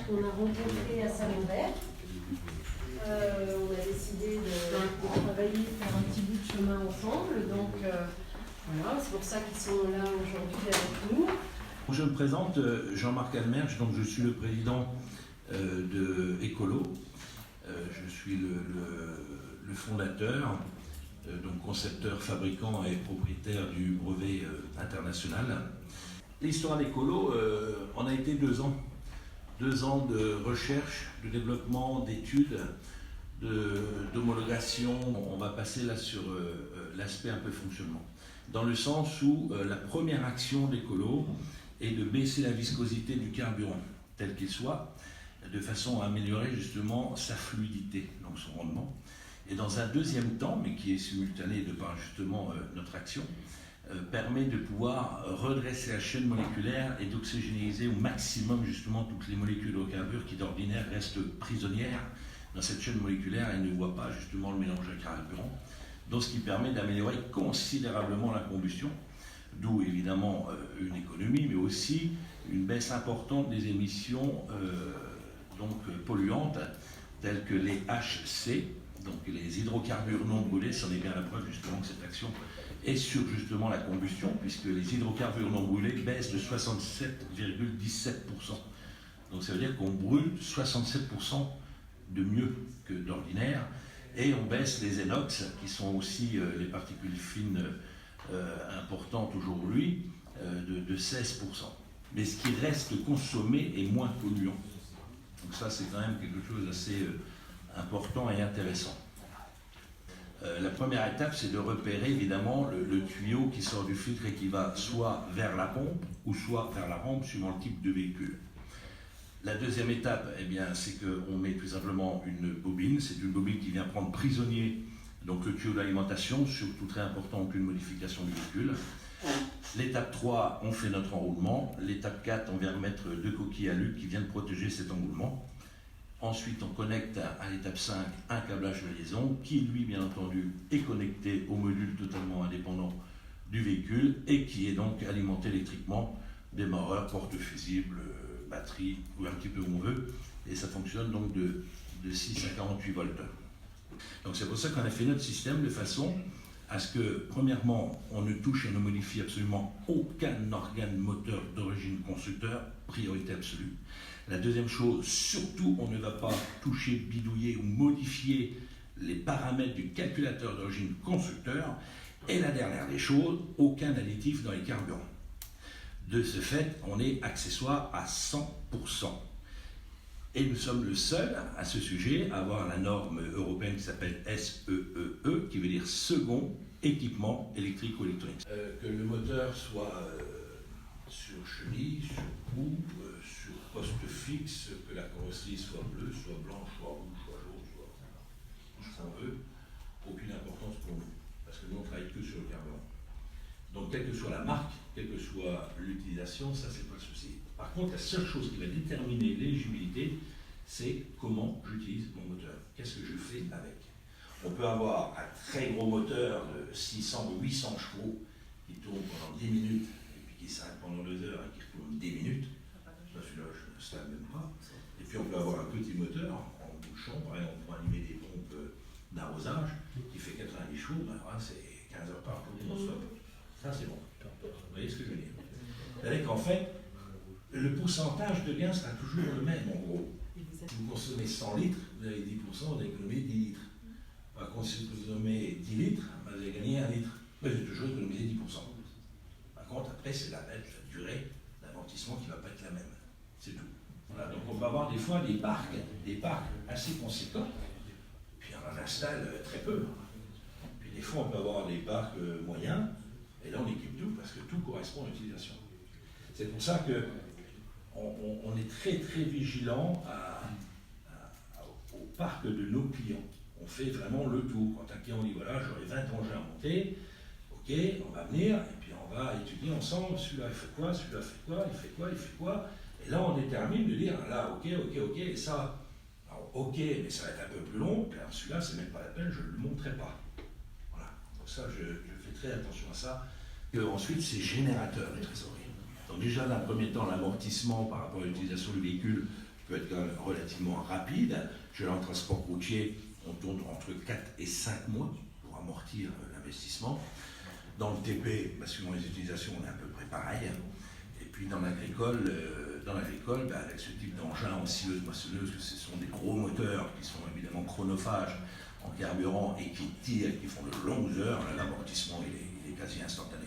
qu'on a rencontré à Salon Vert. On a décidé de travailler, faire un petit bout de chemin ensemble. Donc voilà, c'est pour ça qu'ils sont là aujourd'hui avec nous. Je me présente, Jean-Marc Almerge, donc je suis le président de Ecolo. Je suis le fondateur, donc concepteur, fabricant et propriétaire du brevet international. L'histoire d'Ecolo, on a été 2 ans. 2 ans de recherche, de développement, d'études, d'homologation. On va passer là sur l'aspect un peu fonctionnement. Dans le sens où la première action d'Ecolo est de baisser la viscosité du carburant, tel qu'il soit, de façon à améliorer justement sa fluidité, donc son rendement. Et dans un deuxième temps, mais qui est simultané de par justement notre action, permet de pouvoir redresser la chaîne moléculaire et d'oxygéniser au maximum justement toutes les molécules d'hydrocarbures qui d'ordinaire restent prisonnières dans cette chaîne moléculaire et ne voient pas justement le mélange de carburant. Donc ce qui permet d'améliorer considérablement la combustion, d'où évidemment une économie, mais aussi une baisse importante des émissions polluantes, telles que les HC, donc les hydrocarbures non brûlés. C'en est bien la preuve justement que cette action est sur justement la combustion, puisque les hydrocarbures non brûlés baissent de 67,17%. Donc ça veut dire qu'on brûle 67% de mieux que d'ordinaire, et on baisse les NOx, qui sont aussi les particules fines importantes aujourd'hui, de 16%. Mais ce qui reste consommé est moins polluant. Donc ça, c'est quand même quelque chose d'assez important et intéressant. La première étape, c'est de repérer évidemment le tuyau qui sort du filtre et qui va soit vers la pompe ou soit vers la rampe, suivant le type de véhicule. La deuxième étape, eh bien, c'est qu'on met tout simplement une bobine. C'est une bobine qui vient prendre prisonnier donc le tuyau d'alimentation, surtout très important, aucune modification du véhicule. L'étape 3, on fait notre enroulement. L'étape 4, on vient remettre 2 coquilles alu qui viennent protéger cet enroulement. Ensuite, on connecte à l'étape 5 un câblage de liaison qui, lui, bien entendu, est connecté au module totalement indépendant du véhicule et qui est donc alimenté électriquement, démarreur, porte fusible, batterie, ou un petit peu où on veut. Et ça fonctionne donc de 6 à 48 volts. Donc c'est pour ça qu'on a fait notre système de façon à ce que, premièrement, on ne touche et ne modifie absolument aucun organe moteur d'origine constructeur, priorité absolue. La deuxième chose, surtout, on ne va pas toucher, bidouiller ou modifier les paramètres du calculateur d'origine constructeur. Et la dernière des choses, aucun additif dans les carburants. De ce fait, on est accessoire à 100%. Et nous sommes le seul à ce sujet à avoir la norme européenne qui s'appelle SEEE, qui veut dire second équipement électrico-électronique. Que le moteur soit sur chenille, sur roue, sur poste fixe, que la carrosserie soit bleue, soit blanche, soit rouge, soit jaune, soit ce qu'on veut, aucune importance pour nous, parce que nous on travaille que sur le carburant. Donc quelle que soit la marque, quelle que soit l'utilisation, ça c'est pas le souci. Par contre, la seule chose qui va déterminer l'éligibilité, c'est comment j'utilise mon moteur. Qu'est-ce que je fais avec? On peut avoir un très gros moteur de 600 ou 800 chevaux qui tourne pendant 10 minutes et puis qui s'arrête pendant 2 heures et qui retourne 10 minutes. Celui-là, je ne installe même pas. Et puis on peut avoir un petit moteur en bouchon, par exemple, pour animer des pompes d'arrosage qui fait 90 chevaux, ben, voilà, c'est 15 heures par jour non-stop. Ça c'est bon. Vous voyez ce que je veux dire? C'est-à-dire qu'en fait, le pourcentage de gain sera toujours le même en gros. Si vous consommez 100 litres, vous avez 10%, vous avez économisé 10 litres. Par contre, si vous consommez 10 litres, vous allez gagner 1 litre. Vous avez toujours économisé 10%. Par contre, après, c'est la durée d'amortissement qui ne va pas être la même. C'est tout. Voilà, donc on va avoir des fois des parcs assez conséquents, puis on en installe très peu. Puis des fois, on peut avoir des parcs moyens, et là, on équipe tout, parce que tout correspond à l'utilisation. C'est pour ça que on est très très vigilant au parc de nos clients. On fait vraiment le tour. Quand un client dit voilà, j'aurai 20 engins à monter, ok, on va venir et puis on va étudier ensemble, celui-là il fait quoi, celui-là fait quoi, il fait quoi, il fait quoi. Et là on détermine de dire là ok, et ça, alors, ok, mais ça va être un peu plus long, puis alors celui-là c'est même pas la peine, je ne le montrerai pas. Voilà, donc ça je fais très attention à ça. Et ensuite c'est générateur de trésorerie. Donc déjà, dans un premier temps, l'amortissement par rapport à l'utilisation du véhicule, peut être quand même relativement rapide. Chez le transport routier, on tourne entre 4 et 5 mois pour amortir l'investissement. Dans le TP, suivant les utilisations, on est à peu près pareil. Et puis dans l'agricole, avec ce type d'engin en scieuse moissonneuse, ce sont des gros moteurs qui sont évidemment chronophages en carburant et qui tirent, qui font de longues heures, l'amortissement il est quasi instantané.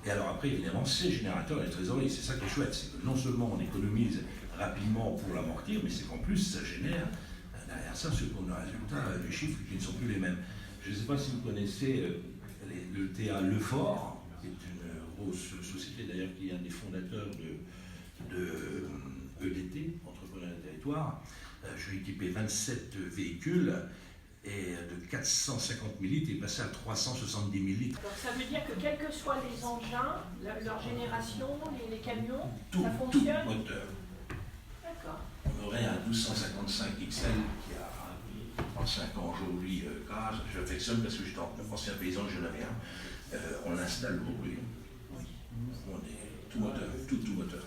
Et alors après, évidemment, ces générateurs et les trésoreries, c'est ça qui est chouette, c'est que non seulement on économise rapidement pour l'amortir, mais c'est qu'en plus ça génère derrière ça ce qu'on a résultat des chiffres qui ne sont plus les mêmes. Je ne sais pas si vous connaissez le TA Lefort, qui est une grosse société d'ailleurs qui est un des fondateurs de EDT, Entrepreneurs du Territoire. Je suis équipé 27 véhicules et de 450 000 litres, il est passé à 370 000 litres. Donc ça veut dire que quels que soient les engins, leur génération, les camions, tout, ça fonctionne? Tout moteur. D'accord. On aurait un 1255 XL qui a 35 ans aujourd'hui, j'affectionne parce que j'étais un ancien paysan, j'en avais un. On l'installe aujourd'hui. On est tout moteur, tout moteur.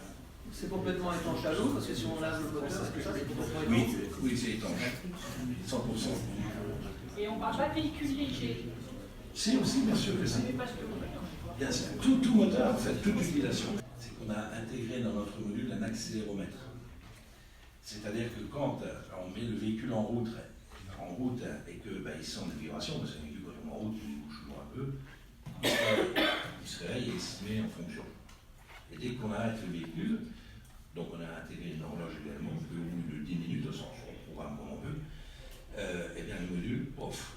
C'est complètement étanche à l'eau, parce que si on lave le moteur, est-ce que ça c'est complètement étanche? Oui, c'est étanche. 100%. Et on ne parle pas de véhicules légers. Si, aussi, bien sûr que si. Mais parce que Bien sûr. Tout moteur, en fait, toute utilisation. C'est qu'on a intégré dans notre module un accéléromètre. C'est-à-dire que quand on met le véhicule en route et que il sent des vibrations, parce que le véhicule quand on est en route, il bouge toujours un peu, il se réveille et il se met en fonction. Et dès qu'on arrête le véhicule, donc on a intégré une horloge également, au bout de 10 minutes, au sens on programme comme on veut, et bien le module,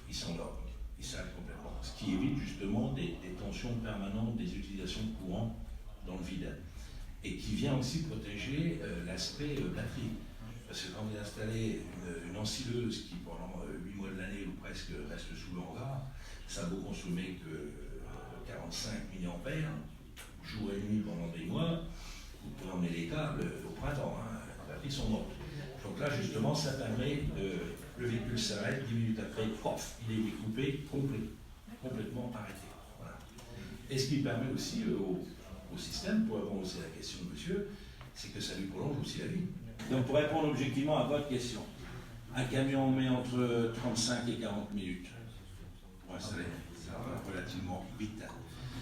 il s'endort, il s'arrête complètement. Ce qui évite justement des tensions permanentes des utilisations de courant dans le vide. Et qui vient aussi protéger l'aspect batterie. Parce que quand vous installez une ensileuse qui pendant 8 mois de l'année ou presque reste sous le hangar, ça a beau consommer que 45 mAh, jour et nuit pendant des mois, vous pouvez emmener les câbles au printemps, les batteries sont mortes. Donc là justement ça permet le véhicule s'arrête, 10 minutes après, il est découpé, complètement arrêté. Voilà. Et ce qui permet aussi au système, pour répondre aussi à la question de monsieur, c'est que ça lui prolonge aussi la vie. Donc pour répondre objectivement à votre question, un camion met entre 35 et 40 minutes pour installer, ça va relativement vite.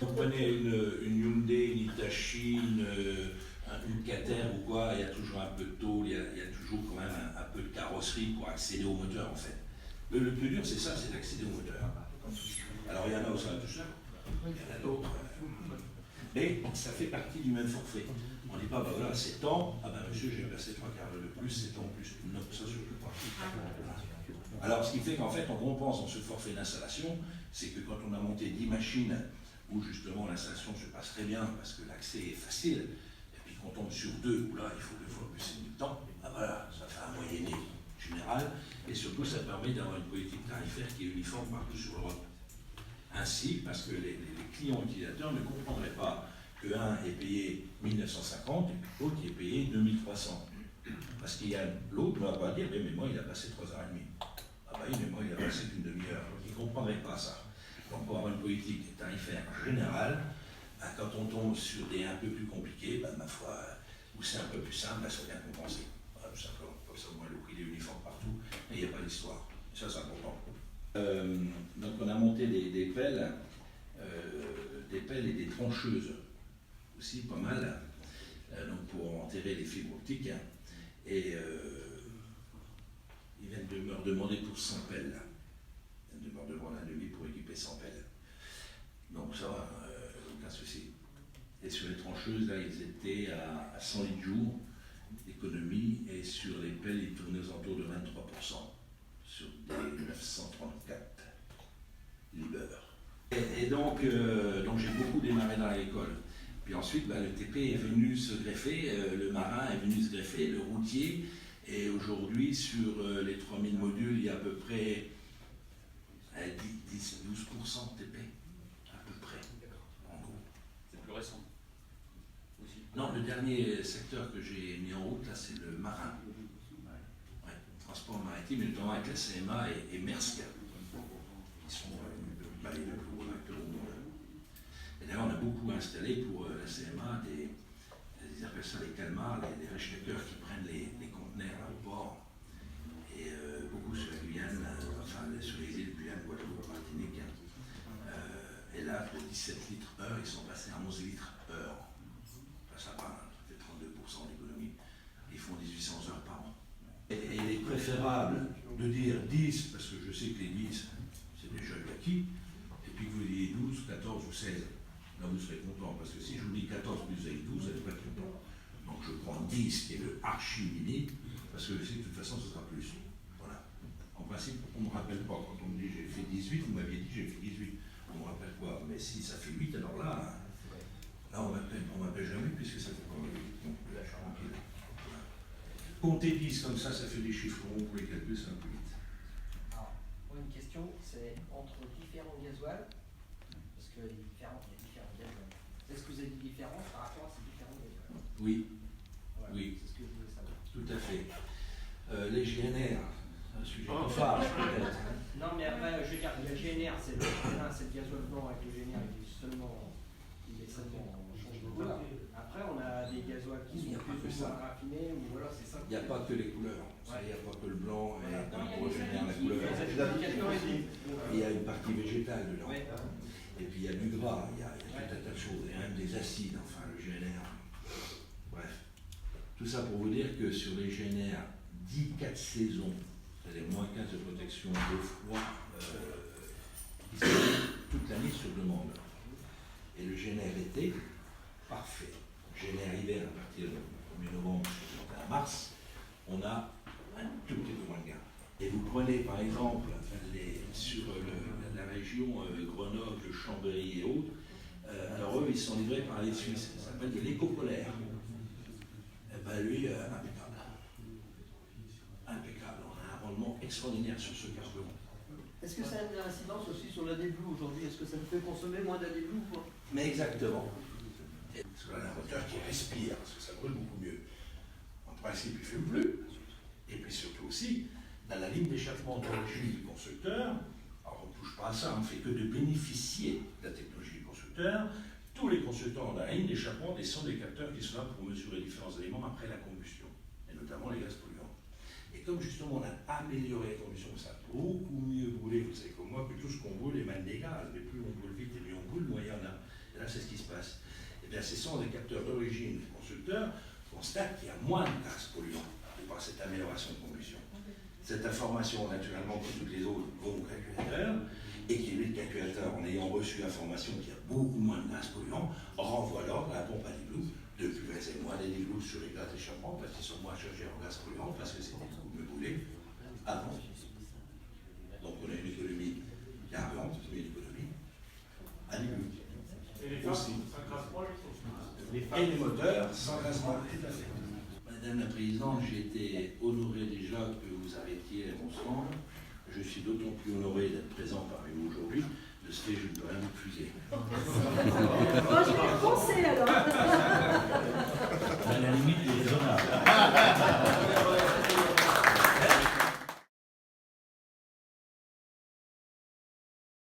Vous prenez une Hyundai, une Hitachi, une Cater ou quoi, il y a toujours un peu de tôle, il y a toujours quand même un peu de carrosserie pour accéder au moteur en fait. Le plus dur c'est ça, c'est d'accéder au moteur. Alors il y en a où ça va tout seul, il y en a d'autres. Mais ça fait partie du même forfait. On ne dit pas, voilà, c'est tant, monsieur, j'ai passé 3 quarts d'heure de plus, c'est tant plus. Non, ça surtout pas. Alors, ce qui fait qu'en fait, on compense dans ce forfait d'installation, c'est que quand on a monté 10 machines où justement l'installation se passe très bien parce que l'accès est facile, et puis qu'on tombe sur 2 où là, il faut 2 fois plus de temps, voilà, ça fait un moyenné général, et surtout, ça permet d'avoir une politique tarifaire qui est uniforme partout sur l'Europe. Ainsi, parce que les clients utilisateurs ne comprendraient pas qu'un est payé 1950 et que l'autre est payé 2300. Parce qu'il y a l'autre ne va pas dire, mais moi il a passé 3h30. Ah bah oui, mais moi il a passé qu'une demi-heure. Donc ils ne comprendraient pas ça. Donc pour avoir une politique tarifaire générale, quand on tombe sur des un peu plus compliqués, ma foi, où c'est un peu plus simple, ça vient compenser. Voilà, tout simplement. Comme ça, au moins le prix est uniforme partout et il n'y a pas d'histoire. Ça c'est important. Donc on a monté des pelles et des trancheuses, aussi pas mal, donc pour enterrer les fibres optiques. Et ils viennent de me demander pour 100 pelles. Ils viennent de me demander un devis pour équiper 100 pelles. Donc ça va, aucun souci. Et sur les trancheuses, là, ils étaient à 100 litres jour d'économie, et sur les pelles, ils tournaient aux alentours de 23%. Sur des 934 libres. Et donc j'ai beaucoup démarré dans l'école. Puis ensuite, le TP est venu se greffer, le marin est venu se greffer, le routier. Et aujourd'hui, sur les 3000 modules, il y a à peu près 10-12% TP. À peu près, en gros. C'est plus récent aussi. Non, le dernier secteur que j'ai mis en route, là, c'est le marin. Transport maritime, notamment avec la CMA et Maersk, qui sont les plus gros acteurs au monde. Et d'ailleurs, on a beaucoup installé pour la CMA ils appellent ça les calmars, les rejeteurs qui prennent les conteneurs. préférable de dire 10, parce que je sais que les 10, c'est des jeunes acquis, et puis que vous disiez 12, 14 ou 16. Là, vous serez content, parce que si je vous dis 14 plus avec 12, vous n'allez pas être content. Donc je prends 10, qui est le archi-mini, parce que je sais que de toute façon, ce sera plus. Voilà. En principe, on ne me rappelle pas. Quand on me dit j'ai fait 18, vous m'aviez dit j'ai fait 18. On me rappelle quoi? Mais si ça fait 8, alors là on m'appelle jamais, puisque ça fait pas 8. Donc là, je suis tranquille. Voilà. Compter 10 comme ça fait des chiffres ronds pour les calculs, c'est un peu vite. Alors, moi, une question, c'est entre différents gasoils, parce qu'il y a différents gasoils. Est-ce que vous avez des différences par rapport à ces différents gasoils? Oui. Voilà, Oui. c'est ce que je voulais savoir. Tout à fait. Les GNR, un sujet qui fâche peut-être. Non, mais après, je veux dire, le GNR, c'est le gasoil blanc avec le GNR, il est seulement changé de couleur. Après, on a des gasoils qui sont plus ou moins raffinés, ou voilà, c'est ça. Il n'y a pas que les couleurs. Il n'y a pas que le blanc et le GNR, la couleur. Il y a une partie végétale dedans. Ouais. Et puis il y a du gras, il y a tout un tas de choses, il y a même des acides, enfin le GNR. Bref. Tout ça pour vous dire que sur les GNR 10 4 saisons, c'est-à-dire moins 15 de protection de froid, qui se toute l'année sur demande. Et le GNR été, parfait. GNR hiver à partir du 1er novembre jusqu'au 31 mars, on a un tout petit peu moins de gain. Et vous prenez par exemple sur la région Grenoble, Chambéry et autres, alors eux ils sont livrés par les Suisses, ça s'appelle de l'éco-polaire. Et bien lui, impeccable. Impeccable, on a un rendement extraordinaire sur ce carburant. Est-ce que ça a une incidence aussi sur la début aujourd'hui? Est-ce que ça nous fait consommer moins d'ADBlue ou pas? Mais exactement. Parce que là, un moteur qui respire, parce que ça brûle beaucoup mieux. En principe, il ne fume plus. Et puis surtout aussi, dans la ligne d'échappement d'origine du constructeur, alors on ne touche pas à ça, on ne fait que de bénéficier de la technologie du constructeur. Tous les constructeurs ont dans la ligne d'échappement sont des capteurs qui sont là pour mesurer différents éléments après la combustion, et notamment les gaz polluants. Et comme justement on a amélioré la combustion, ça a beaucoup mieux brûlé, vous savez comme moi, que tout ce qu'on brûle émane des gaz, mais plus on brûle vite et mieux on brûle, moins il y en a. Et là c'est ce qui se passe. Et bien ce sont des capteurs d'origine du constructeur, constate qu'il y a moins de gaz polluants par cette amélioration de combustion. Cette information, naturellement, comme toutes les autres, vont au calculateur, et qui, lui, le calculateur, en ayant reçu l'information qu'il y a beaucoup moins de gaz polluants, renvoie l'ordre à la pompe à déblouf de pulvériser moins les débloufs sur les gaz d'échappement, parce qu'ils sont moins chargés en gaz polluants, parce que c'était beaucoup mieux brûlé avant. Donc on a une économie carburant, mais une économie à déblouf. Et les femmes, ça grasse pas, Et les moteurs, sans gaz polluant, tout à fait. Madame la Présidente, j'ai été